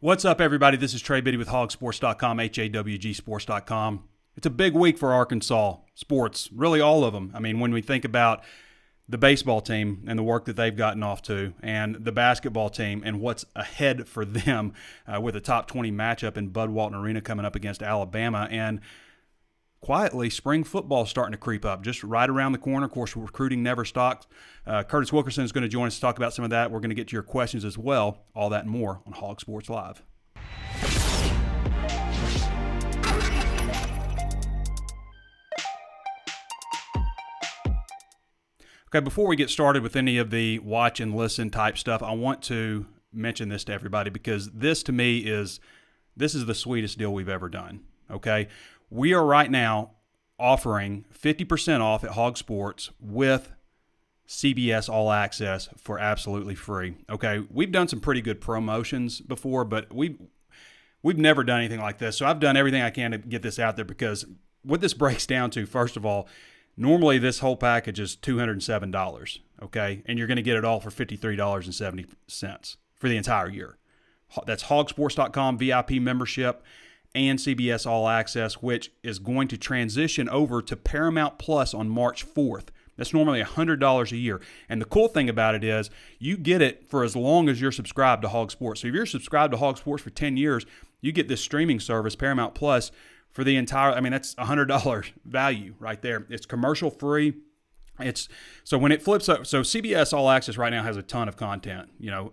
What's up, everybody? This is Trey Biddy with HawgSports.com, HawgSports.com. It's a big week for Arkansas sports, really all of them. I mean, when we think about the baseball team and the work that they've gotten off to, and the basketball team and what's ahead for them with a top 20 matchup in Bud Walton Arena coming up against Alabama, and quietly, spring football is starting to creep up, just right around the corner. Of course, recruiting never stops. Curtis Wilkerson is going to join us to talk about some of that. We're going to get to your questions as well. All that and more on Hog Sports Live. Okay, before we get started with any of the watch and listen type stuff, I want to mention this to everybody because this, to me, is the sweetest deal we've ever done. Okay, we are right now offering 50% off at HawgSports with CBS All Access for absolutely free. Okay, we've done some pretty good promotions before, but we've never done anything like this. So I've done everything I can to get this out there because what this breaks down to, first of all, normally this whole package is $207, okay? And you're going to get it all for $53.70 for the entire year. That's HawgSports.com VIP membership and CBS All Access, which is going to transition over to Paramount Plus on March 4th. That's normally $100 a year. And the cool thing about it is you get it for as long as you're subscribed to HawgSports. So if you're subscribed to HawgSports for 10 years, you get this streaming service, Paramount Plus, for the entire, that's $100 value right there. It's commercial free. So when it flips up, so CBS All Access right now has a ton of content,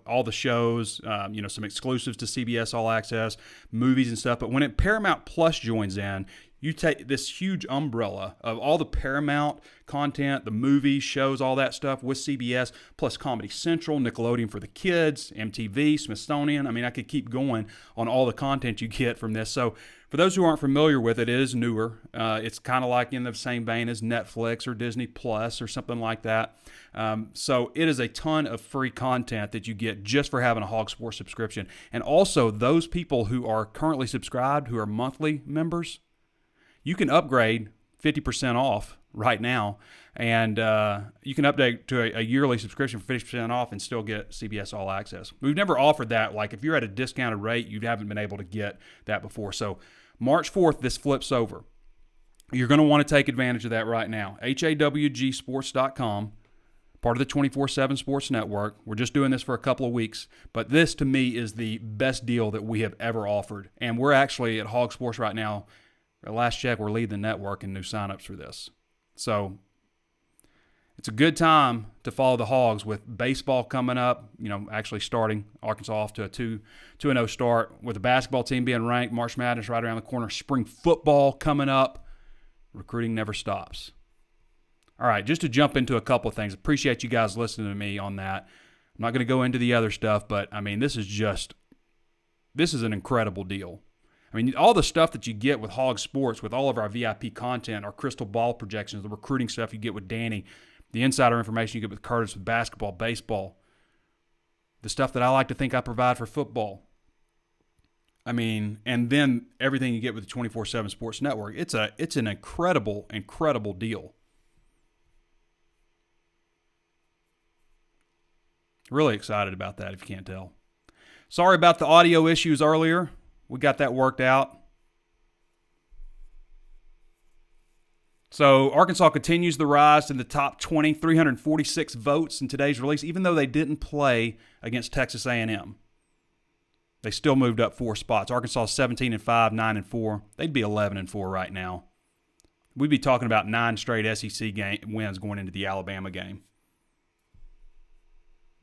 all the shows, some exclusives to CBS All Access, movies and stuff. But when Paramount Plus joins in, you take this huge umbrella of all the Paramount content, the movies, shows, all that stuff with CBS, plus Comedy Central, Nickelodeon for the kids, MTV, Smithsonian. I could keep going on all the content you get from this. So for those who aren't familiar with it, it is newer. It's kind of like in the same vein as Netflix or Disney Plus or something like that. So it is a ton of free content that you get just for having a Hog Sports subscription. And also those people who are currently subscribed, who are monthly members, you can upgrade 50% off right now, and you can update to a yearly subscription for 50% off and still get CBS All Access. We've never offered that. Like if you're at a discounted rate, you haven't been able to get that before. So March 4th, this flips over. You're going to want to take advantage of that right now. HawgSports.com, part of the 24/7 Sports Network. We're just doing this for a couple of weeks, but this to me is the best deal that we have ever offered. And we're actually at Hog Sports right now. At last check, we're leading the network in new signups for this. So it's a good time to follow the Hogs with baseball coming up, actually starting. Arkansas off to a 2-0 start with the basketball team being ranked. March Madness right around the corner. Spring football coming up. Recruiting never stops. All right, just to jump into a couple of things. Appreciate you guys listening to me on that. I'm not going to go into the other stuff, but, this is an incredible deal. All the stuff that you get with Hog Sports, with all of our VIP content, our crystal ball projections, the recruiting stuff you get with Danny, the insider information you get with Curtis with basketball, baseball, the stuff that I like to think I provide for football. And then everything you get with the 24/7 Sports Network. It's an incredible, incredible deal. Really excited about that, if you can't tell. Sorry about the audio issues earlier. We got that worked out. So Arkansas continues the rise to the top 20, 346 votes in today's release, even though they didn't play against Texas A&M. They still moved up 4 spots. Arkansas 17-5, 9-4. They'd be 11-4 right now. We'd be talking about 9 straight SEC wins going into the Alabama game.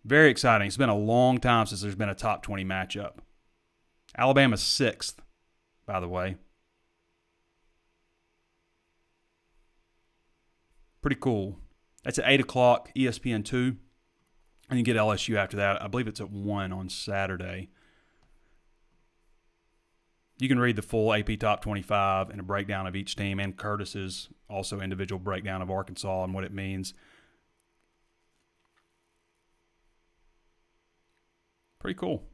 Very exciting. It's been a long time since there's been a top 20 matchup. Alabama's 6th, by the way. Pretty cool. That's at 8 o'clock, ESPN2. And you get LSU after that. I believe it's at 1 on Saturday. You can read the full AP Top 25 and a breakdown of each team and Curtis's also individual breakdown of Arkansas and what it means. Pretty cool.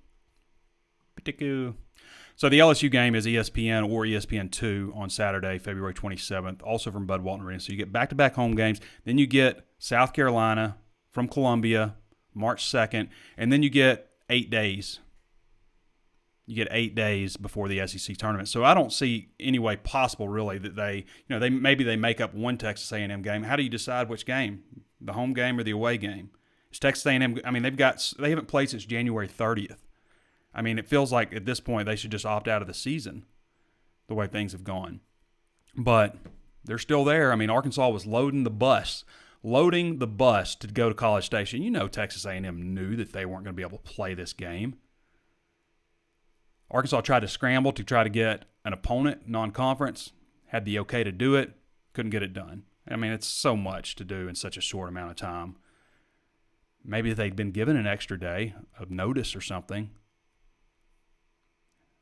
So the LSU game is ESPN or ESPN2 on Saturday, February 27th, also from Bud Walton Arena. So you get back-to-back home games. Then you get South Carolina from Columbia, March 2nd. And then you get 8 days You get 8 days before the SEC tournament. So I don't see any way possible really that they maybe they make up one Texas A&M game. How do you decide which game, the home game or the away game? It's Texas A&M. I mean, they haven't played since January 30th. I mean, it feels like at this point they should just opt out of the season the way things have gone. But they're still there. I mean, Arkansas was loading the bus to go to College Station. You know, Texas A&M knew that they weren't going to be able to play this game. Arkansas tried to scramble to try to get an opponent, non-conference, had the okay to do it, couldn't get it done. I mean, it's so much to do in such a short amount of time. Maybe if they'd been given an extra day of notice or something.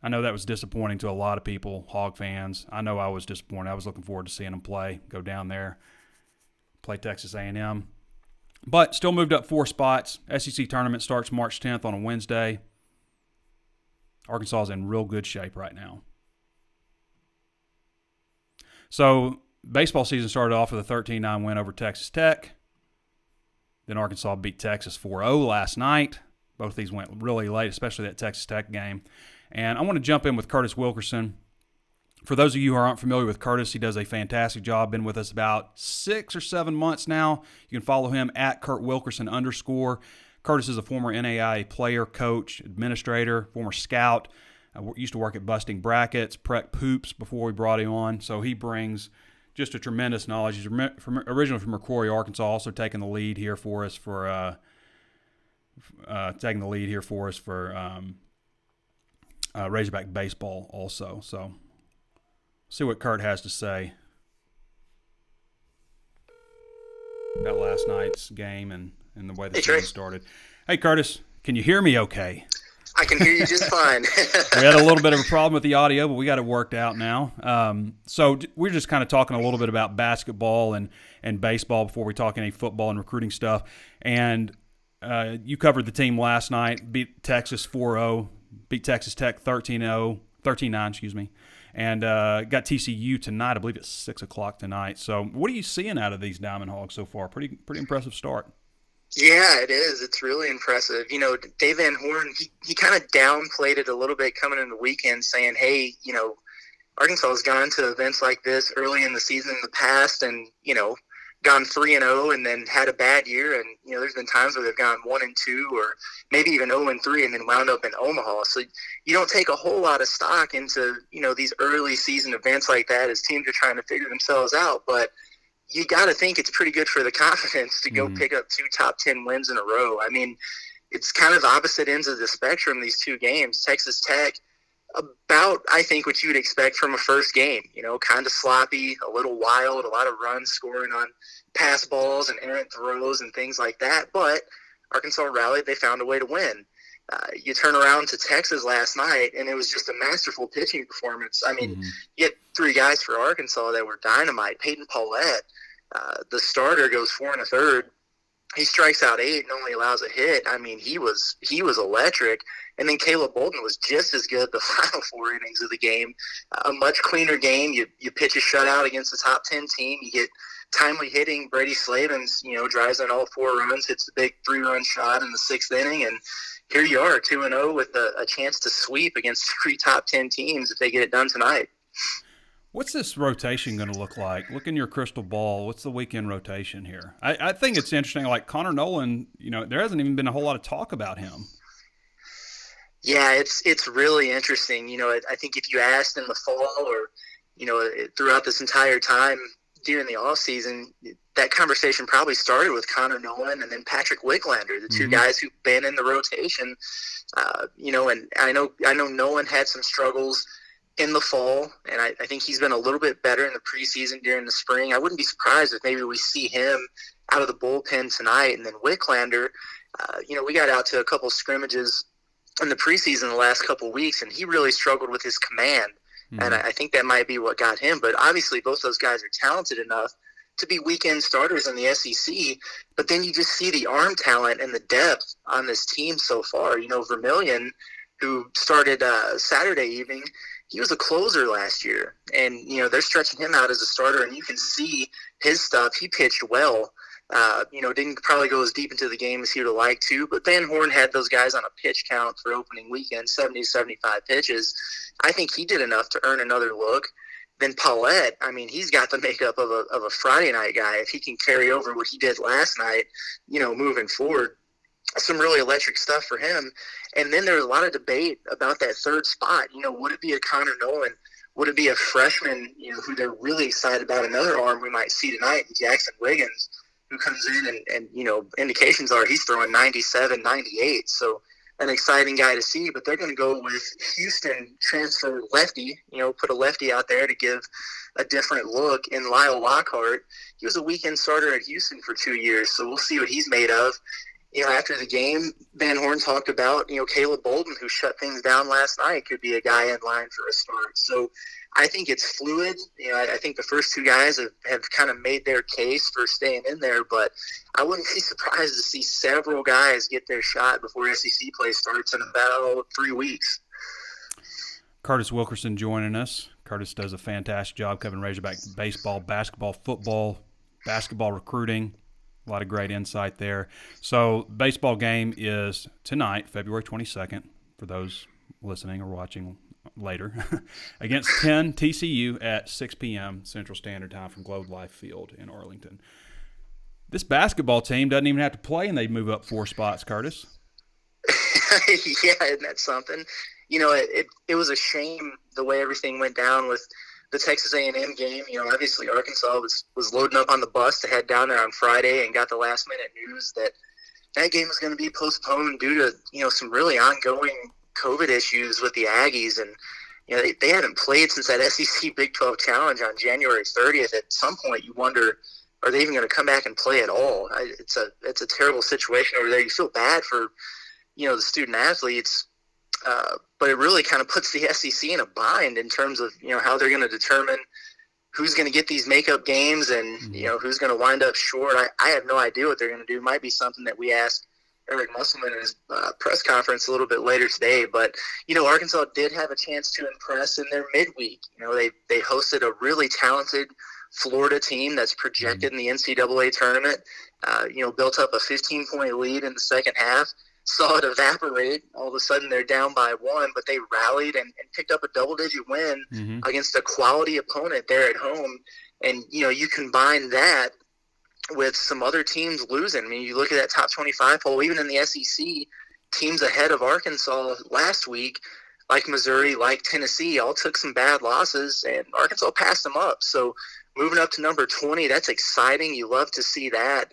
I know that was disappointing to a lot of people, Hog fans. I know I was disappointed. I was looking forward to seeing them play, go down there, play Texas A&M. But still moved up 4 spots. SEC tournament starts March 10th on a Wednesday. Arkansas is in real good shape right now. So baseball season started off with a 13-9 win over Texas Tech. Then Arkansas beat Texas 4-0 last night. Both of these went really late, especially that Texas Tech game. And I want to jump in with Curtis Wilkerson. For those of you who aren't familiar with Curtis, he does a fantastic job. Been with us about 6 or 7 months now. You can follow him at @KurtWilkerson_. Curtis is a former NAIA player, coach, administrator, former scout. Used to work at Busting Brackets, Prep Poops before we brought him on. So he brings just a tremendous knowledge. He's originally from McCrory, Arkansas, also taking the lead here for us for Razorback baseball also. So see what Kurt has to say about last night's game and the way the season started. Hey, Curtis, can you hear me okay? I can hear you just fine. We had a little bit of a problem with the audio, but we got it worked out now. So we're just kind of talking a little bit about basketball and baseball before we talk any football and recruiting stuff. And you covered the team last night, beat Texas 4-0, beat Texas Tech 13-9, and got TCU tonight. I believe it's 6 o'clock tonight. So what are you seeing out of these Diamond Hogs so far? Pretty impressive start. Yeah, it is. It's really impressive. You know, Dave Van Horn, he kind of downplayed it a little bit coming into the weekend, saying, hey, you know, Arkansas has gone to events like this early in the season in the past and, you know, gone 3-0 and then had a bad year. And, you know, there's been times where they've gone 1-2 or maybe even 0-3 and then wound up in Omaha. So you don't take a whole lot of stock into, you know, these early season events like that as teams are trying to figure themselves out. But you got to think it's pretty good for the confidence to go pick up 2 top 10 wins in a row. I mean, it's kind of opposite ends of the spectrum, these 2 games. Texas Tech, about, I think, what you would expect from a first game. You know, kind of sloppy, a little wild, a lot of runs scoring on pass balls and errant throws and things like that. But Arkansas rallied. They found a way to win. You turn around to Texas last night, and it was just a masterful pitching performance. I mean, you had 3 guys for Arkansas that were dynamite. Peyton Paulette, the starter, goes 4 1/3. He strikes out 8 and only allows a hit. I mean, he was electric. And then Caleb Bolden was just as good the final 4 innings of the game. A much cleaner game. You pitch a shutout against the top 10 team. You get timely hitting. Brady Slavens, you know, drives in all 4 runs, hits the big 3-run shot in the 6th inning, and here you are, 2-0 with a chance to sweep against 3 top 10 teams if they get it done tonight. What's this rotation going to look like? Look in your crystal ball. What's the weekend rotation here? I think it's interesting. Like Connor Nolan, you know, there hasn't even been a whole lot of talk about him. Yeah, it's really interesting. You know, I think if you asked in the fall or, you know, throughout this entire time during the offseason, that conversation probably started with Connor Nolan and then Patrick Wicklander, the 2 guys who've been in the rotation. You know, and I know Nolan had some struggles in the fall, and I think he's been a little bit better in the preseason during the spring. I wouldn't be surprised if maybe we see him out of the bullpen tonight. And then Wicklander, you know, we got out to a couple scrimmages in the preseason the last couple of weeks, and he really struggled with his command. And I think that might be what got him. But obviously both those guys are talented enough to be weekend starters in the SEC. But then you just see the arm talent and the depth on this team so far. You know, Vermillion, who started Saturday evening, he was a closer last year. And, you know, they're stretching him out as a starter, and you can see his stuff. He pitched well. Didn't probably go as deep into the game as he would have liked to, but Van Horn had those guys on a pitch count for opening weekend, 70 to 75 pitches. I think he did enough to earn another look. Then Paulette, I mean, he's got the makeup of a Friday night guy. If he can carry over what he did last night, moving forward, some really electric stuff for him. And then there was a lot of debate about that third spot. Would it be a Connor Nolan? Would it be a freshman, who they're really excited about, another arm we might see tonight, Jackson Wiggins, who comes in and indications are he's throwing 97, 98. So an exciting guy to see, but they're going to go with Houston transfer lefty, put a lefty out there to give a different look in Lyle Lockhart. He was a weekend starter at Houston for 2 years, so we'll see what he's made of. After the game, Van Horn talked about, Caleb Bolden, who shut things down last night, could be a guy in line for a start. So I think it's fluid. I think the first two guys have kind of made their case for staying in there, but I wouldn't be surprised to see several guys get their shot before SEC play starts in about 3 weeks. Curtis Wilkerson joining us. Curtis does a fantastic job covering Razorback baseball, basketball, football, basketball recruiting. A lot of great insight there. So baseball game is tonight, February 22nd, for those listening or watching later, against 10 TCU at 6 p.m. Central Standard Time from Globe Life Field in Arlington. This basketball team doesn't even have to play, and they move up 4 spots, Curtis. Yeah, isn't that something? It was a shame the way everything went down with the Texas A&M game. Obviously Arkansas was loading up on the bus to head down there on Friday and got the last-minute news that game was going to be postponed due to, some really ongoing COVID issues with the Aggies. And, they hadn't played since that SEC Big 12 Challenge on January 30th. At some point, you wonder, are they even going to come back and play at all? It's a terrible situation over there. You feel bad for, the student athletes. But it really kind of puts the SEC in a bind in terms of, how they're going to determine who's going to get these makeup games and, who's going to wind up short. I have no idea what they're going to do. It might be something that we ask Eric Musselman in his press conference a little bit later today. But, Arkansas did have a chance to impress in their midweek. They hosted a really talented Florida team that's projected in the NCAA tournament, built up a 15-point lead in the second half. Saw it evaporate. All of a sudden, they're down by 1, but they rallied and picked up a double-digit win against a quality opponent there at home. And, you combine that with some other teams losing. I mean, you look at that top 25 poll, even in the SEC, teams ahead of Arkansas last week, like Missouri, like Tennessee, all took some bad losses, and Arkansas passed them up. So moving up to number 20, that's exciting. You love to see that.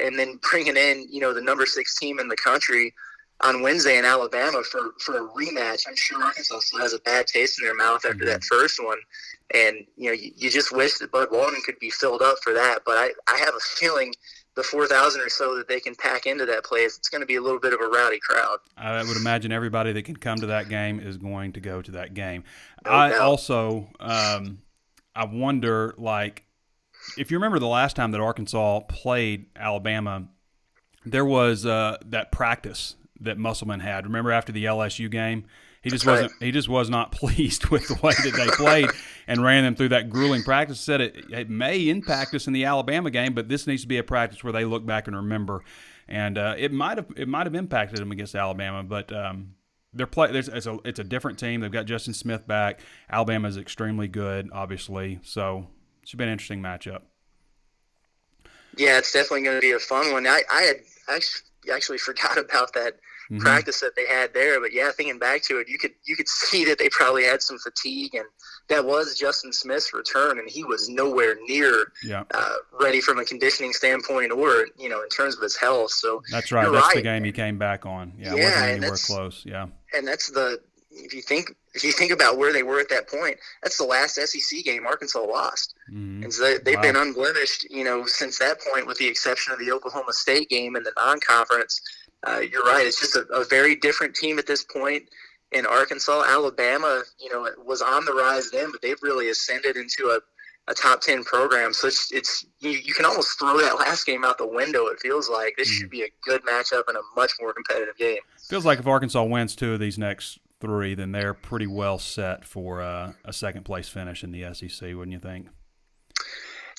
And then bringing in, the number 6 team in the country on Wednesday in Alabama for a rematch. I'm sure Arkansas still has a bad taste in their mouth after that first one. And, you just wish that Bud Walton could be filled up for that. But I have a feeling the 4,000 or so that they can pack into that place, it's going to be a little bit of a rowdy crowd. I would imagine everybody that can come to that game is going to go to that game. No I doubt. also I wonder, if you remember the last time that Arkansas played Alabama, there was that practice that Musselman had. Remember after the LSU game? He just was not pleased with the way that they played and ran them through that grueling practice. Said it may impact us in the Alabama game, but this needs to be a practice where they look back and remember. And it might have impacted them against Alabama, but it's a different team. They've got Justin Smith back. Alabama is extremely good, obviously, so it should be an interesting matchup. Yeah, it's definitely going to be a fun one. I had actually forgot about that practice that they had there, but yeah, thinking back to it, you could see that they probably had some fatigue, and that was Justin Smith's return, and he was nowhere near ready from a conditioning standpoint or in terms of his health. So that's right. That's the game he came back on. Yeah, it wasn't anywhere close. Yeah, and that's if you think about where they were at that point, that's the last SEC game Arkansas lost. And so they've been unblemished, since that point, with the exception of the Oklahoma State game in the non-conference. You're right. It's just a very different team at this point in Arkansas. Alabama, it was on the rise then, but they've really ascended into a top 10 program. So it's you can almost throw that last game out the window. It feels like this should be a good matchup and a much more competitive game. Feels like if Arkansas wins 2 of these next 3, then they're pretty well set for a second place finish in the SEC, wouldn't you think?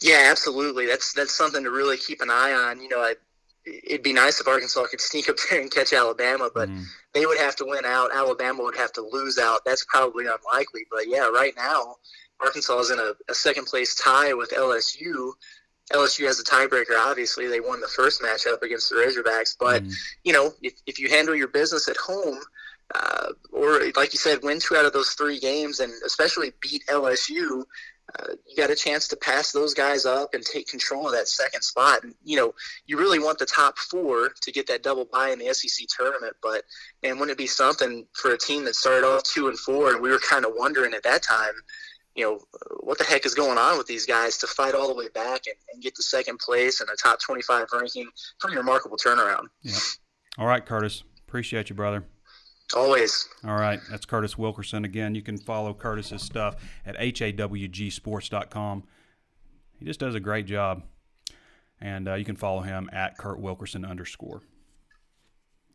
Yeah, absolutely. That's something to really keep an eye on. It'd be nice if Arkansas could sneak up there and catch Alabama, but Mm. they would have to win out. Alabama would have to lose out. That's probably unlikely. But yeah, right now, Arkansas is in a second place tie with LSU. LSU has a tiebreaker. Obviously, they won the first matchup against the Razorbacks. But Mm. if you handle your business at home, or like you said, win 2 out of those 3 games, and especially beat LSU, you got a chance to pass those guys up and take control of that second spot. And, you really want the top 4 to get that double bye in the SEC tournament. But, man, wouldn't it be something for a team that started off 2-4, and we were kind of wondering at that time, what the heck is going on with these guys to fight all the way back and get to second place and a top 25 ranking? Pretty remarkable turnaround. Yeah. All right, Curtis. Appreciate you, brother. Always. All right. That's Curtis Wilkerson. Again, you can follow Curtis's stuff at HawgSports.com. He just does a great job. And you can follow him at KurtWilkerson_.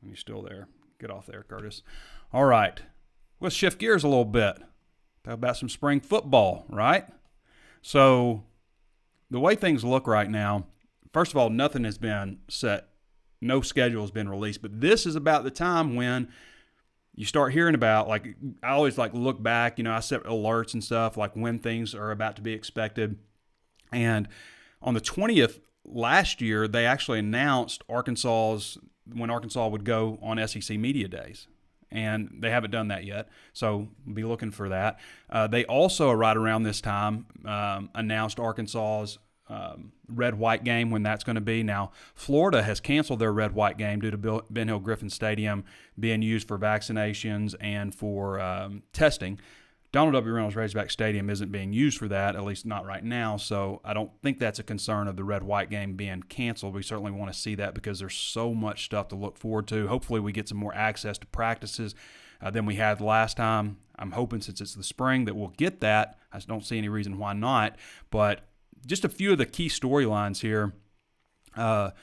And he's still there. Get off there, Curtis. All right. Let's shift gears a little bit. Talk about some spring football, right? So the way things look right now, first of all, nothing has been set. No schedule has been released. But this is about the time when you start hearing about, like, I always look back, I set alerts and stuff, like when things are about to be expected. And on the 20th last year, they actually announced when Arkansas would go on SEC Media Days. And they haven't done that yet, so be looking for that. They also, right around this time, announced Arkansas's red-white game, when that's going to be. Now, Florida has canceled their red-white game due to Ben Hill Griffin Stadium being used for vaccinations and for testing. Donald W. Reynolds Razorback Stadium isn't being used for that, at least not right now, so I don't think that's a concern of the red-white game being canceled. We certainly want to see that because there's so much stuff to look forward to. Hopefully we get some more access to practices than we had last time. I'm hoping, since it's the spring, that we'll get that. I just don't see any reason why not, but just a few of the key storylines here. Well,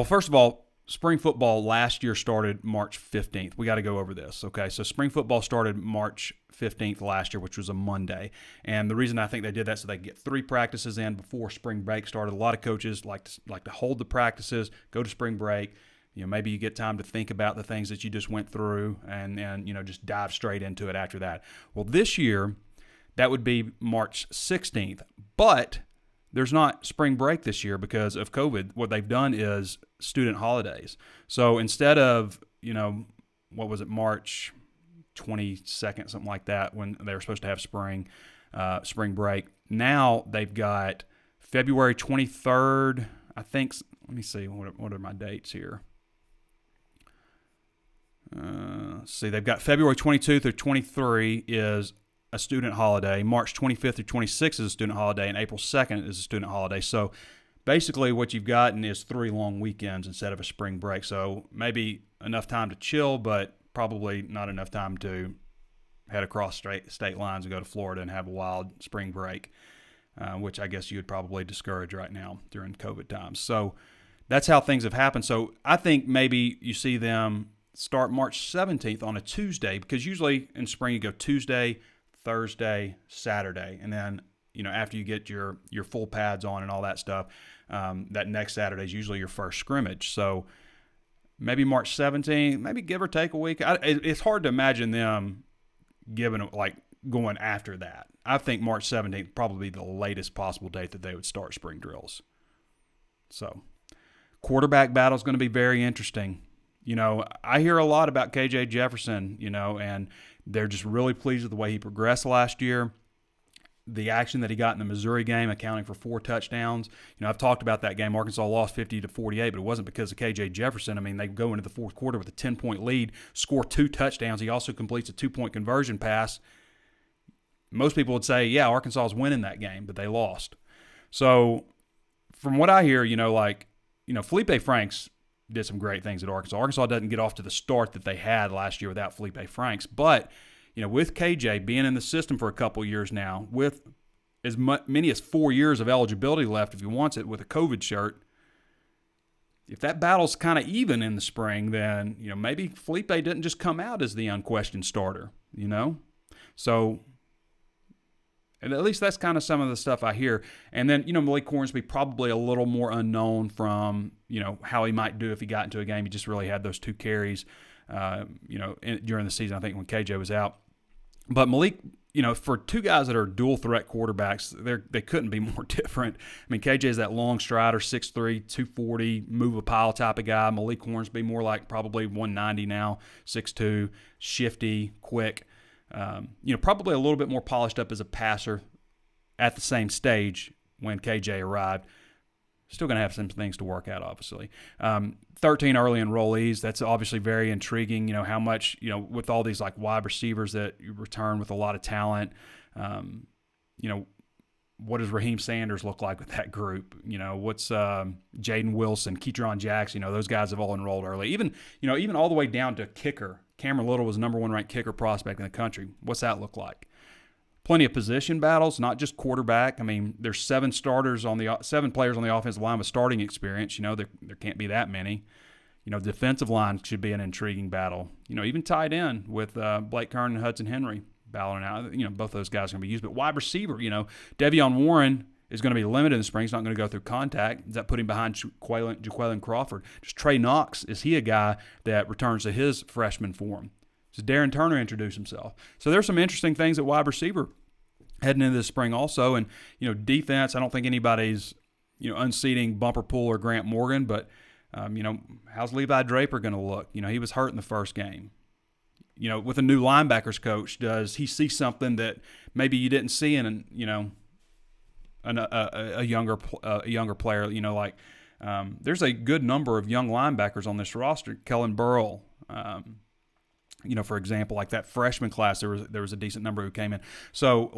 first of all, spring football last year started March 15th. We got to go over this, okay? So spring football started March 15th last year, which was a Monday. And the reason I think they did that so they could get 3 practices in before spring break started. A lot of coaches like to hold the practices, go to spring break. Maybe you get time to think about the things that you just went through and just dive straight into it after that. Well, this year, that would be March 16th. But there's not spring break this year because of COVID. What they've done is student holidays. So instead of, March 22nd, something like that, when they were supposed to have spring break, now they've got February 23rd, I think. Let me see, what are my dates here? See, they've got February 22 through 23 is a student holiday. March 25th through 26th is a student holiday, and April 2nd is a student holiday. So basically what you've gotten is 3 long weekends instead of a spring break. So maybe enough time to chill, but probably not enough time to head across state lines and go to Florida and have a wild spring break, which I guess you would probably discourage right now during COVID times. So that's how things have happened. So I think maybe you see them start March 17th on a Tuesday, because usually in spring you go Tuesday, Thursday, Saturday, and then after you get your full pads on and all that stuff, that next Saturday is usually your first scrimmage. So maybe March 17th, maybe give or take a week. It's hard to imagine them going after that. I think March 17th would probably be the latest possible date that they would start spring drills. So quarterback battle is going to be very interesting. I hear a lot about KJ Jefferson, and they're just really pleased with the way he progressed last year. The action that he got in the Missouri game, accounting for 4 touchdowns. I've talked about that game. Arkansas lost 50-48, but it wasn't because of KJ Jefferson. I mean, they go into the fourth quarter with a 10-point lead, score 2 touchdowns. He also completes a 2-point conversion pass. Most people would say, yeah, Arkansas is winning that game, but they lost. So from what I hear, Felipe Franks did some great things at Arkansas. Arkansas doesn't get off to the start that they had last year without Felipe Franks. But, with KJ being in the system for a couple years now, with as many as 4 years of eligibility left if he wants it with a COVID shirt, if that battle's kind of even in the spring, then, maybe Felipe didn't just come out as the unquestioned starter, So And at least that's kind of some of the stuff I hear. And then, Malik Hornsby probably a little more unknown from, how he might do if he got into a game. He just really had those 2 carries, during the season, I think, when KJ was out. But Malik, for 2 guys that are dual threat quarterbacks, they couldn't be more different. I mean, KJ is that long strider, 6'3", 240, move a pile type of guy. Malik Hornsby more like probably 190 now, 6'2", shifty, quick. Probably a little bit more polished up as a passer at the same stage when KJ arrived. Still going to have some things to work out, obviously. 13 early enrollees, that's obviously very intriguing. How much, with all these like wide receivers that you return with a lot of talent, what does Raheem Sanders look like with that group? What's Jaden Wilson, Keetron Jackson, those guys have all enrolled early. Even all the way down to kicker. Cameron Little was the number 1 ranked kicker prospect in the country. What's that look like? Plenty of position battles, not just quarterback. I mean, there's 7 players on the offensive line with starting experience. There can't be that many. Defensive line should be an intriguing battle. Even tight end with Blake Kern and Hudson Henry battling out. Both those guys are going to be used. But wide receiver, Devion Warren is going to be limited in the spring. He's not going to go through contact. Does that put him behind Jaquelin Crawford? Just Trey Knox, is he a guy that returns to his freshman form? Does Darren Turner introduce himself? So there's some interesting things at wide receiver heading into this spring also. And, defense, I don't think anybody's, unseating Bumper Pool or Grant Morgan, but, how's Levi Draper going to look? He was hurt in the first game. With a new linebackers coach, does he see something that maybe you didn't see in, a younger player? There's a good number of young linebackers on this roster. Kellen Burrell, for example, like that freshman class, there was a decent number who came in. So,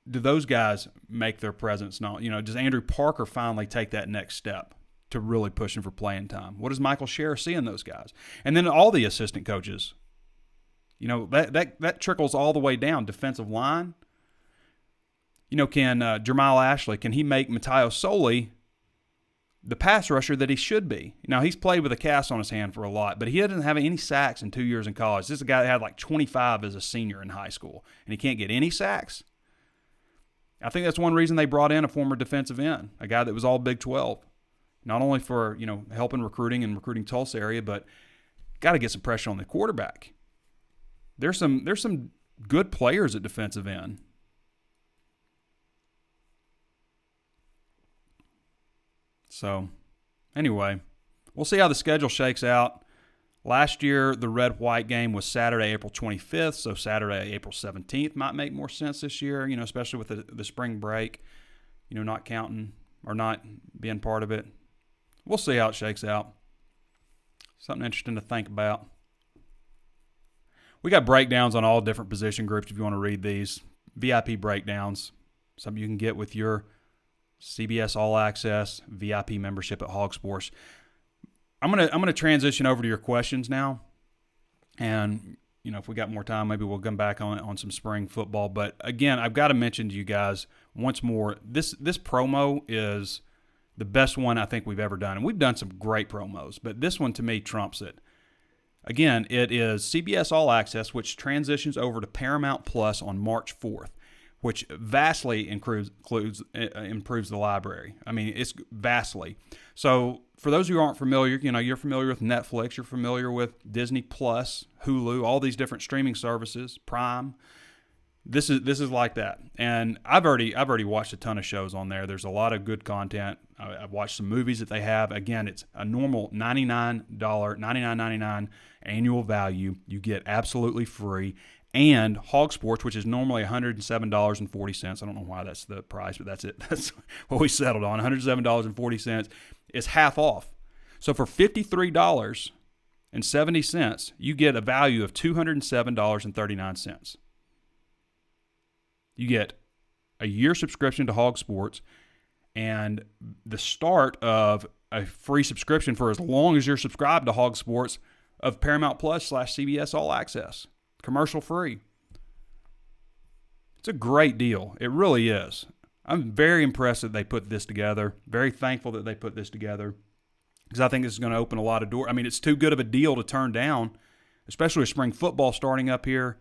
do those guys make their presence known? Does Andrew Parker finally take that next step to really pushing for playing time? What does Michael Scherer see in those guys? And then all the assistant coaches, that trickles all the way down. Defensive line, can Jermile Ashley, can he make Matayo Soli the pass rusher that he should be? Now, he's played with a cast on his hand for a lot, but he doesn't have any sacks in 2 years in college. This is a guy that had like 25 as a senior in high school, and he can't get any sacks. I think that's one reason they brought in a former defensive end, a guy that was all Big 12, not only for, helping recruiting and recruiting Tulsa area, but got to get some pressure on the quarterback. There's some good players at defensive end. So, anyway, we'll see how the schedule shakes out. Last year, the red-white game was Saturday, April 25th, so Saturday, April 17th might make more sense this year, especially with the spring break, not counting or not being part of it. We'll see how it shakes out. Something interesting to think about. We got breakdowns on all different position groups if you want to read these. VIP breakdowns, something you can get with your CBS All Access VIP membership at HawgSports. I'm gonna transition over to your questions now, and if we got more time, maybe we'll come back on some spring football. But again, I've got to mention to you guys once more, this promo is the best one I think we've ever done, and we've done some great promos, but this one to me trumps it. Again, it is CBS All Access, which transitions over to Paramount Plus on March 4th. Which vastly improves the library. I mean, it's vastly. So for those who aren't familiar, you're familiar with Netflix, you're familiar with Disney Plus, Hulu, all these different streaming services, Prime. This is like that. And I've already watched a ton of shows on there. There's a lot of good content. I've watched some movies that they have. Again, it's a normal $99.99 annual value. You get absolutely free. And HawgSports, which is normally $107.40. I don't know why that's the price, but that's it. That's what we settled on. $107.40 is half off. So for $53.70, you get a value of $207.39. You get a year subscription to HawgSports and the start of a free subscription for as long as you're subscribed to HawgSports of Paramount Plus / CBS All Access. Commercial free. It's a great deal. It really is. I'm very impressed that they put this together. Very thankful that they put this together because I think this is going to open a lot of doors. I mean, it's too good of a deal to turn down, especially with spring football starting up here.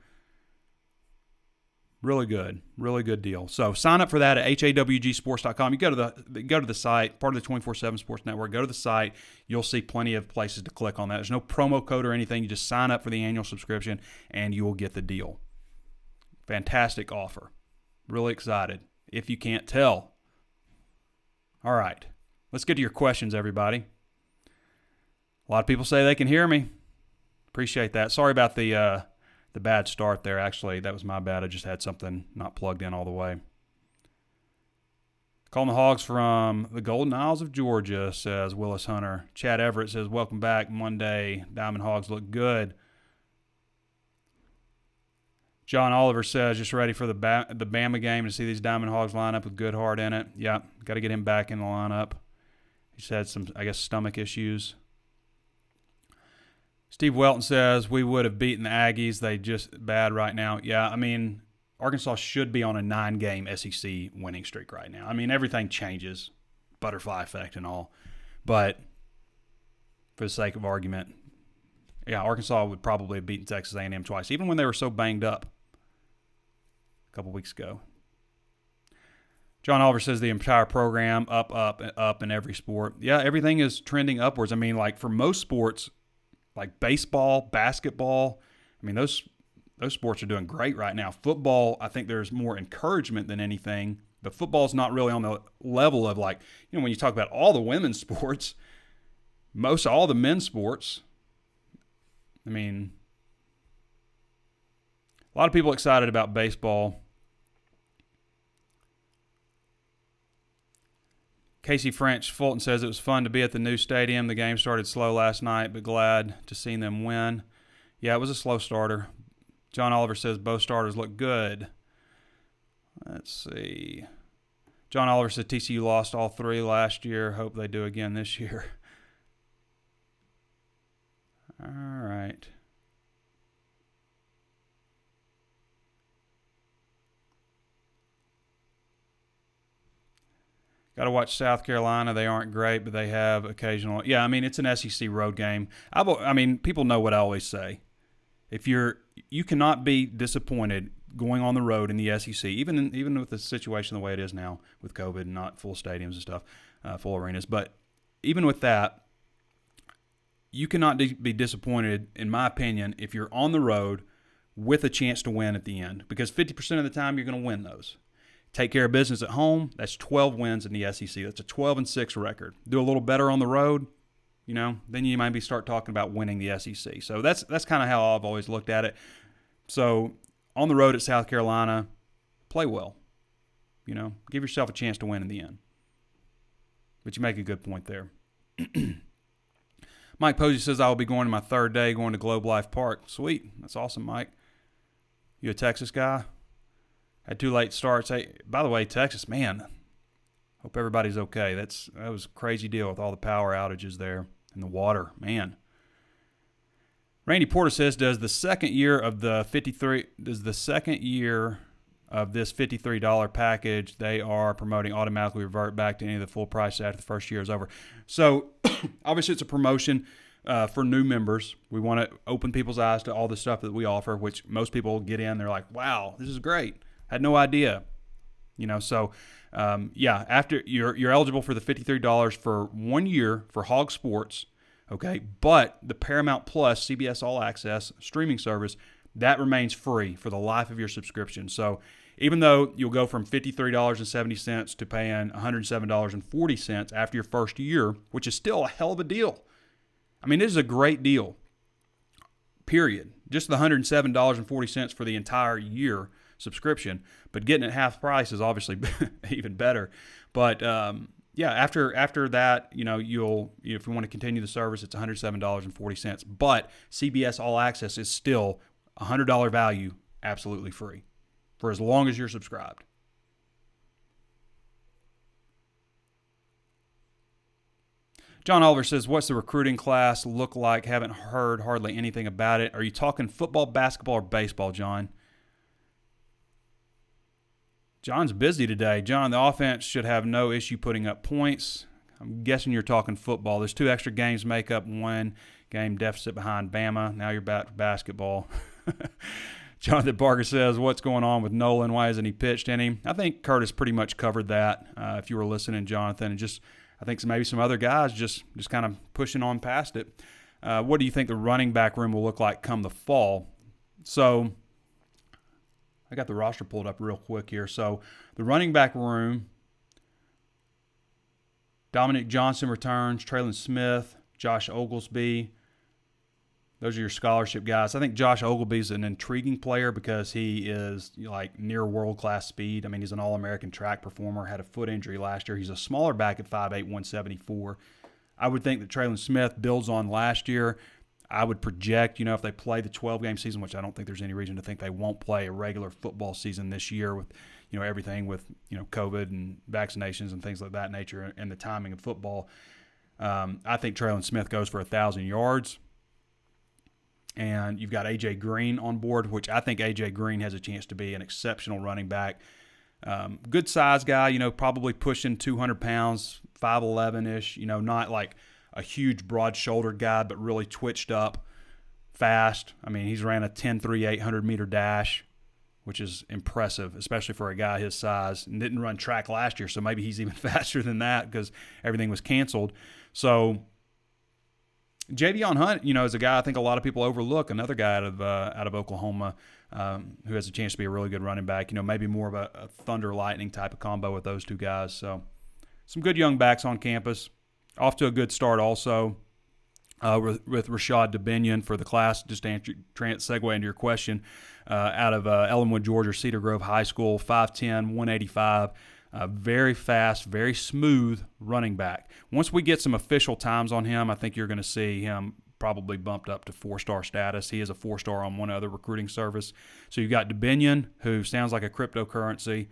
Really good deal. So sign up for that at hawgsports.com. You go to the site, part of the 24/7 Sports Network. Go to the site. You'll see plenty of places to click on that. There's no promo code or anything. You just sign up for the annual subscription, and you will get the deal. Fantastic offer. Really excited, if you can't tell. All right. Let's get to your questions, everybody. A lot of people say they can hear me. Appreciate that. Sorry about the bad start there. Actually, that was my bad. I just had something not plugged in all the way. Calling the Hogs from the Golden Isles of Georgia, says Willis Hunter. Chad Everett says, welcome back Monday. Diamond Hogs look good. John Oliver says, just ready for the Bama game to see these Diamond Hogs line up with Goodhart in it. Yeah, got to get him back in the lineup. He's had some, I guess, stomach issues. Steve Welton says, we would have beaten the Aggies. They just bad right now. Yeah, I mean, Arkansas should be on a 9-game SEC winning streak right now. I mean, everything changes, butterfly effect and all. But for the sake of argument, yeah, Arkansas would probably have beaten Texas A&M twice, even when they were so banged up a couple weeks ago. John Oliver says the entire program up in every sport. Yeah, everything is trending upwards. I mean, like for most sports, like baseball, basketball, I mean, those sports are doing great right now. Football, I think there's more encouragement than anything, but football's not really on the level of like, when you talk about all the women's sports, most all the men's sports, I mean, a lot of people excited about baseball. Casey French Fulton says it was fun to be at the new stadium. The game started slow last night, but glad to see them win. Yeah, it was a slow starter. John Oliver says both starters look good. Let's see. John Oliver said TCU lost all 3 last year. Hope they do again this year. All right. Got to watch South Carolina. They aren't great, but they have occasional. Yeah, I mean, it's an SEC road game. I mean, people know what I always say. You cannot be disappointed going on the road in the SEC, even with the situation the way it is now with COVID and not full stadiums and stuff, full arenas. But even with that, you cannot be disappointed, in my opinion, if you're on the road with a chance to win at the end, because 50% of the time you're going to win those. Take care of business at home, that's 12 wins in the SEC. That's a 12-6 record. Do a little better on the road, then you might start talking about winning the SEC. So that's kind of how I've always looked at it. So on the road at South Carolina, play well. Give yourself a chance to win in the end. But you make a good point there. Mike Posey says, I will be going to my 3rd day, going to Globe Life Park. Sweet. That's awesome, Mike. You a Texas guy? Had 2 late starts. Hey, by the way, Texas, man, hope everybody's okay. That was a crazy deal with all the power outages there and the water, man. Randy Porter says, does the second year of this $53 package they are promoting automatically revert back to any of the full price after the first year is over? So obviously it's a promotion for new members. We want to open people's eyes to all the stuff that we offer, which most people get in. They're like, wow, this is great. Had no idea. After you're eligible for the $53 for 1 year for HawgSports, okay? But the Paramount Plus CBS All Access streaming service, that remains free for the life of your subscription. So even though you'll go from $53.70 to paying $107.40 after your first year, which is still a hell of a deal. I mean, this is a great deal, period. Just the $107.40 for the entire year subscription, but getting it half price is obviously even better. But after that, you'll if you want to continue the service, it's $107.40. But CBS All Access is still $100 value, absolutely free, for as long as you're subscribed. John Oliver says, what's the recruiting class look like? Haven't heard hardly anything about it. Are you talking football, basketball, or baseball, John? John's busy today. John, the offense should have no issue putting up points. I'm guessing you're talking football. There's 2 extra games make up 1 game deficit behind Bama. Now you're back to basketball. Jonathan Parker says, what's going on with Nolan? Why hasn't he pitched any? I think Curtis pretty much covered that, if you were listening, Jonathan. And just, I think maybe some other guys just kind of pushing on past it. What do you think the running back room will look like come the fall? So I got the roster pulled up real quick here. So the running back room, Dominic Johnson returns, Traylon Smith, Josh Oglesby. Those are your scholarship guys. I think Josh Oglesby is an intriguing player because he is like near world-class speed. I mean, he's an All-American track performer, had a foot injury last year. He's a smaller back at 5'8", 174. I would think that Traylon Smith builds on last year. I would project, if they play the 12-game season, which I don't think there's any reason to think they won't play a regular football season this year with, everything with, COVID and vaccinations and things like that nature and the timing of football. I think Traylon Smith goes for 1,000 yards. And you've got A.J. Green on board, which I think A.J. Green has a chance to be an exceptional running back. Good size guy, probably pushing 200 pounds, 5'11"-ish, not like a huge broad-shouldered guy, but really twitched up, fast. I mean, he's ran a 10.3 800-meter dash, which is impressive, especially for a guy his size, and didn't run track last year, so maybe he's even faster than that because everything was canceled. So Javion Hunt, is a guy I think a lot of people overlook. Another guy out of Oklahoma who has a chance to be a really good running back. Maybe more of a thunder lightning type of combo with those two guys. So some good young backs on campus. Off to a good start also with Rashad DeBinion for the class. Just to segue into your question, out of Ellenwood, Georgia, Cedar Grove High School, 5'10", 185. Very fast, very smooth running back. Once we get some official times on him, I think you're going to see him probably bumped up to 4-star status. He is a 4-star on one other recruiting service. So you've got DeBinion, who sounds like a cryptocurrency.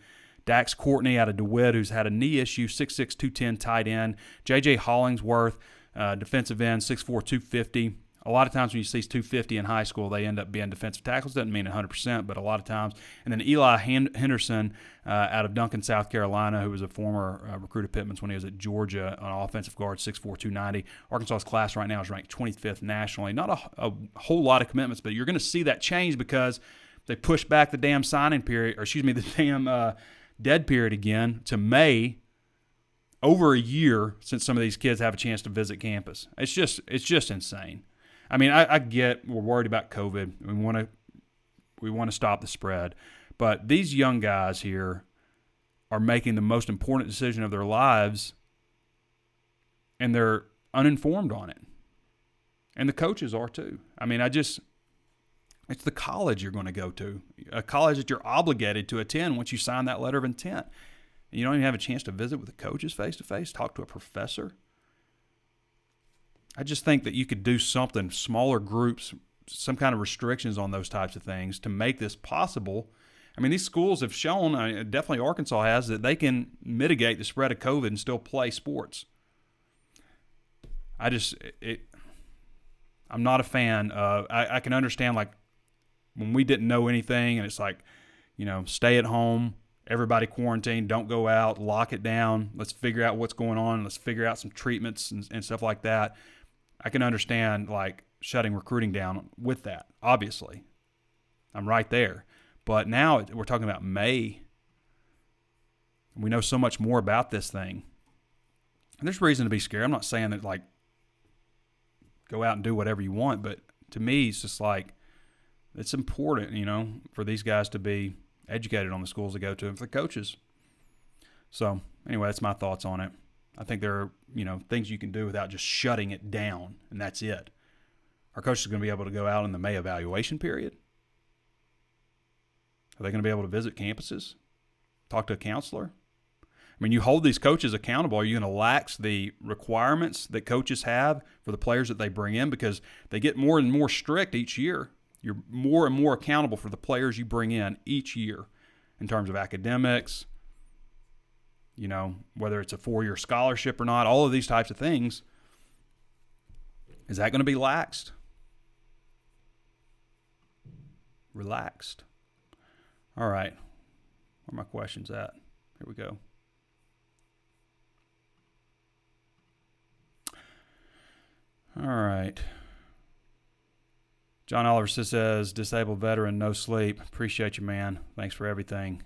Dax Courtney out of DeWitt, who's had a knee issue, 6'6", 210 tight end. J.J. Hollingsworth, defensive end, 6'4", 250. A lot of times when you see 250 in high school, they end up being defensive tackles. Doesn't mean 100%, but a lot of times. And then Eli Henderson out of Duncan, South Carolina, who was a former recruit of Pittman's when he was at Georgia, an offensive guard, 6'4", 290. Arkansas's class right now is ranked 25th nationally. Not a whole lot of commitments, but you're going to see that change because they pushed back the damn signing period, the damn dead period again to May. Over a year since some of these kids have a chance to visit campus. It's just insane. I mean, I get we're worried about COVID. We want to stop the spread. But these young guys here are making the most important decision of their lives, and they're uninformed on it. And the coaches are too. I mean, it's the college you're going to go to, a college that you're obligated to attend once you sign that letter of intent. And you don't even have a chance to visit with the coaches face-to-face, talk to a professor. I just think that you could do something, smaller groups, some kind of restrictions on those types of things to make this possible. I mean, these schools have shown, definitely Arkansas has, that they can mitigate the spread of COVID and still play sports. I'm not a fan of, I can understand, like, when we didn't know anything and it's like, stay at home, everybody quarantine, don't go out, lock it down, let's figure out what's going on, let's figure out some treatments and stuff like that. I can understand, like, shutting recruiting down with that, obviously. I'm right there. But now we're talking about May. We know so much more about this thing. And there's reason to be scared. I'm not saying that, like, go out and do whatever you want, but to me, it's just like, it's important, for these guys to be educated on the schools they go to and for the coaches. So, anyway, that's my thoughts on it. I think there are, things you can do without just shutting it down, and that's it. Our coaches are going to be able to go out in the May evaluation period. Are they going to be able to visit campuses, talk to a counselor? I mean, you hold these coaches accountable. Are you going to lax the requirements that coaches have for the players that they bring in? Because they get more and more strict each year. You're more and more accountable for the players you bring in each year in terms of academics, whether it's a 4-year scholarship or not, all of these types of things. Is that going to be laxed? Relaxed. All right. Where are my questions at? Here we go. All right. John Oliver says, disabled veteran, no sleep. Appreciate you, man. Thanks for everything.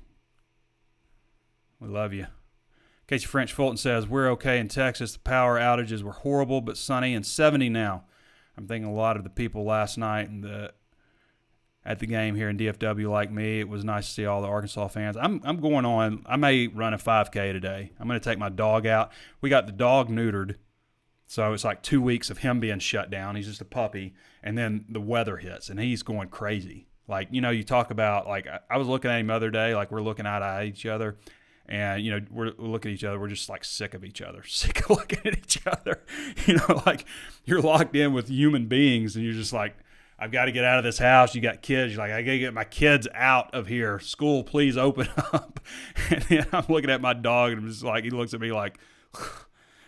We love you. Casey French Fulton says, we're okay in Texas. The power outages were horrible, but sunny and 70 now. I'm thinking a lot of the people last night at the game here in DFW like me. It was nice to see all the Arkansas fans. I'm going on. I may run a 5K today. I'm going to take my dog out. We got the dog neutered, so it's like 2 weeks of him being shut down. He's just a puppy, and then the weather hits, and he's going crazy. Like, you talk about, like, I was looking at him the other day, like we're looking eye to eye at each other, and, we're looking at each other. We're just, like, sick of each other, sick of looking at each other. Like, you're locked in with human beings, and you're just like, I've got to get out of this house. You got kids. You're like, I got to get my kids out of here. School, please open up. And then I'm looking at my dog, and I'm just like, he looks at me like,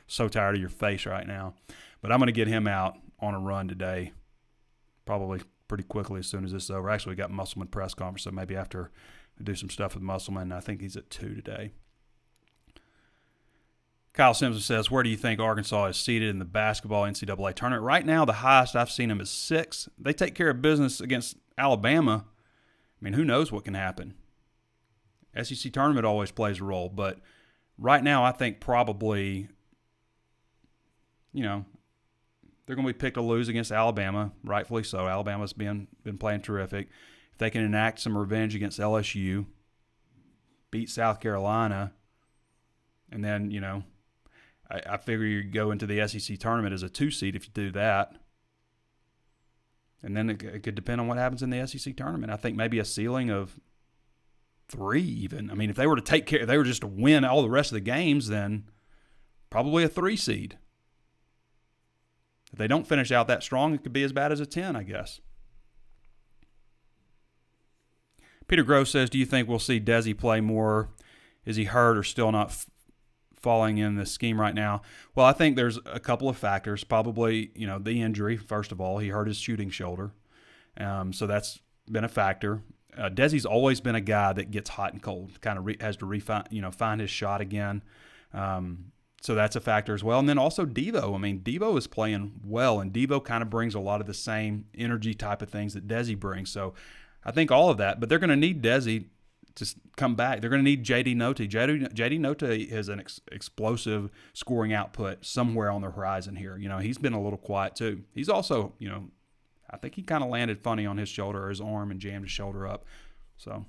so tired of your face right now. But I'm going to get him out on a run today, probably pretty quickly as soon as this is over. Actually, we got Musselman press conference, so maybe after I do some stuff with Musselman. I think he's at 2 today. Kyle Simpson says, where do you think Arkansas is seated in the basketball NCAA tournament? Right now, the highest I've seen them is 6. They take care of business against Alabama. I mean, who knows what can happen? SEC tournament always plays a role, but right now I think probably, they're going to be picked to lose against Alabama, rightfully so. Alabama's been playing terrific. If they can enact some revenge against LSU, beat South Carolina, and then, I figure you go into the SEC tournament as a 2 seed if you do that. And then it could depend on what happens in the SEC tournament. I think maybe a ceiling of 3 even. I mean, if they were to take care, if they were just to win all the rest of the games, then probably a 3 seed. If they don't finish out that strong, it could be as bad as a 10, I guess. Peter Grove says, do you think we'll see Desi play more? Is he hurt or still not falling in the scheme right now? Well, I think there's a couple of factors. Probably, the injury, first of all. He hurt his shooting shoulder. So that's been a factor. Desi's always been a guy that gets hot and cold, kind of has to find his shot again. So that's a factor as well. And then also Devo. I mean, Devo is playing well, and Devo kind of brings a lot of the same energy type of things that Desi brings. So I think all of that. But they're going to need Desi to come back. They're going to need J.D. Note. J.D. Note has an explosive scoring output somewhere on the horizon here. He's been a little quiet too. He's also, I think he kind of landed funny on his shoulder or his arm and jammed his shoulder up. So,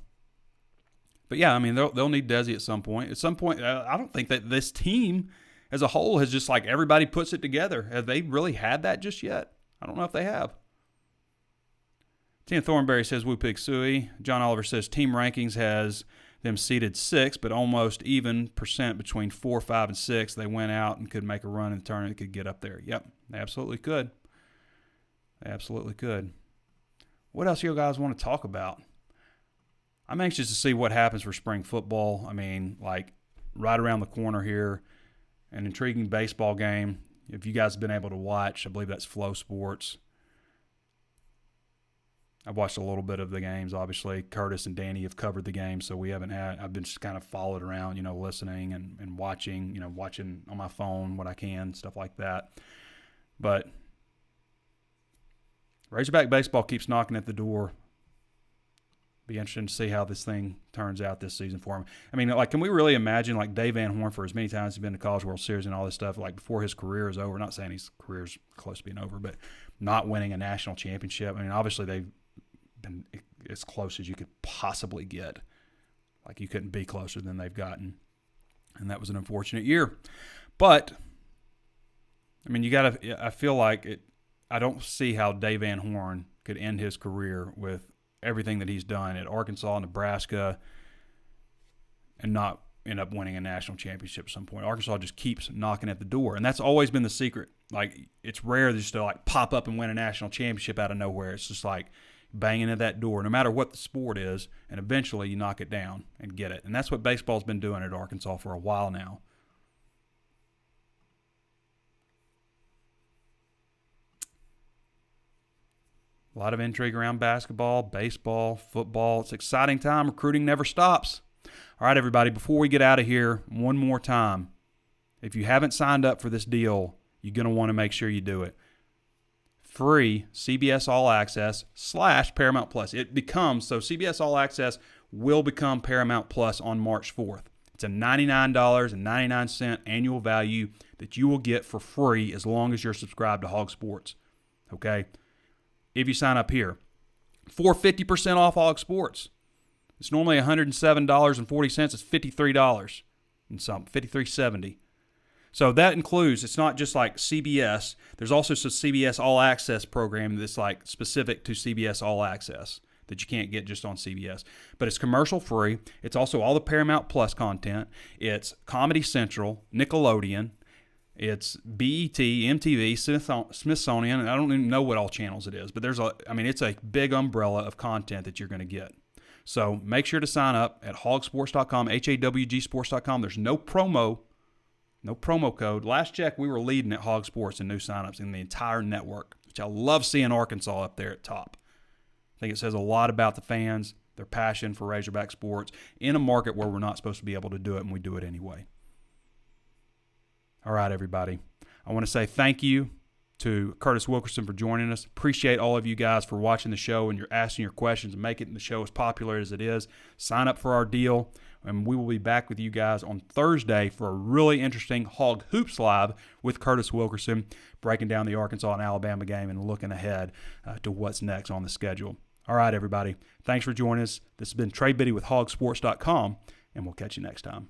but yeah, I mean, they'll need Desi at some point. At some point, I don't think that this team as a whole has just like everybody puts it together. Have they really had that just yet? I don't know if they have. Tina Thornberry says, Woo Pig Suey. John Oliver says, team rankings has them seeded 6, but almost even percent between 4, 5, and 6. They went out and could make a run in the tournament, could get up there. Yep, they absolutely could. They absolutely could. What else you guys want to talk about? I'm anxious to see what happens for spring football. I mean, like right around the corner here, an intriguing baseball game. If you guys have been able to watch, I believe that's Flow Sports. I've watched a little bit of the games, obviously. Curtis and Danny have covered the game, so we haven't had – I've been just kind of followed around, listening and watching, watching on my phone what I can, stuff like that. But Razorback baseball keeps knocking at the door. Be interesting to see how this thing turns out this season for him. I mean, like, can we really imagine, like, Dave Van Horn, for as many times he's been to College World Series and all this stuff, like, before his career is over – not saying his career's close to being over, but not winning a national championship. I mean, obviously they've been as close as you could possibly get. Like, you couldn't be closer than they've gotten. And that was an unfortunate year. But, I mean, I feel like I don't see how Dave Van Horn could end his career with everything that he's done at Arkansas, Nebraska, and not end up winning a national championship at some point. Arkansas just keeps knocking at the door. And that's always been the secret. Like, it's rare just to, like, pop up and win a national championship out of nowhere. It's just like banging at that door, no matter what the sport is, and eventually you knock it down and get it. And that's what baseball's been doing at Arkansas for a while now. A lot of intrigue around basketball, baseball, football. It's an exciting time. Recruiting never stops. All right, everybody, before we get out of here, one more time. If you haven't signed up for this deal, you're going to want to make sure you do it. free CBS All Access / Paramount Plus. It becomes, so CBS All Access will become Paramount Plus on March 4th. It's a $99.99 annual value that you will get for free as long as you're subscribed to HawgSports. Okay? If you sign up here for 50% off HawgSports. It's normally $107.40. It's $53 and some, $53.70. So that includes, it's not just like CBS. There's also some CBS All Access program that's like specific to CBS All Access that you can't get just on CBS. But it's commercial free. It's also all the Paramount Plus content. It's Comedy Central, Nickelodeon. It's BET, MTV, Smithsonian, and I don't even know what all channels it is. But it's a big umbrella of content that you're going to get. So make sure to sign up at hawgsports.com, HAWGsports.com. There's no promo code. Last check, we were leading at HawgSports in new signups in the entire network, which I love seeing Arkansas up there at top. I think it says a lot about the fans, their passion for Razorback sports in a market where we're not supposed to be able to do it, and we do it anyway. All right, everybody. I want to say thank you to Curtis Wilkerson for joining us. Appreciate all of you guys for watching the show and you're asking your questions and making the show as popular as it is. Sign up for our deal, and we will be back with you guys on Thursday for a really interesting Hog Hoops Live with Curtis Wilkerson, breaking down the Arkansas and Alabama game and looking ahead to what's next on the schedule. All right, everybody. Thanks for joining us. This has been Trey Biddy with HawgSports.com, and we'll catch you next time.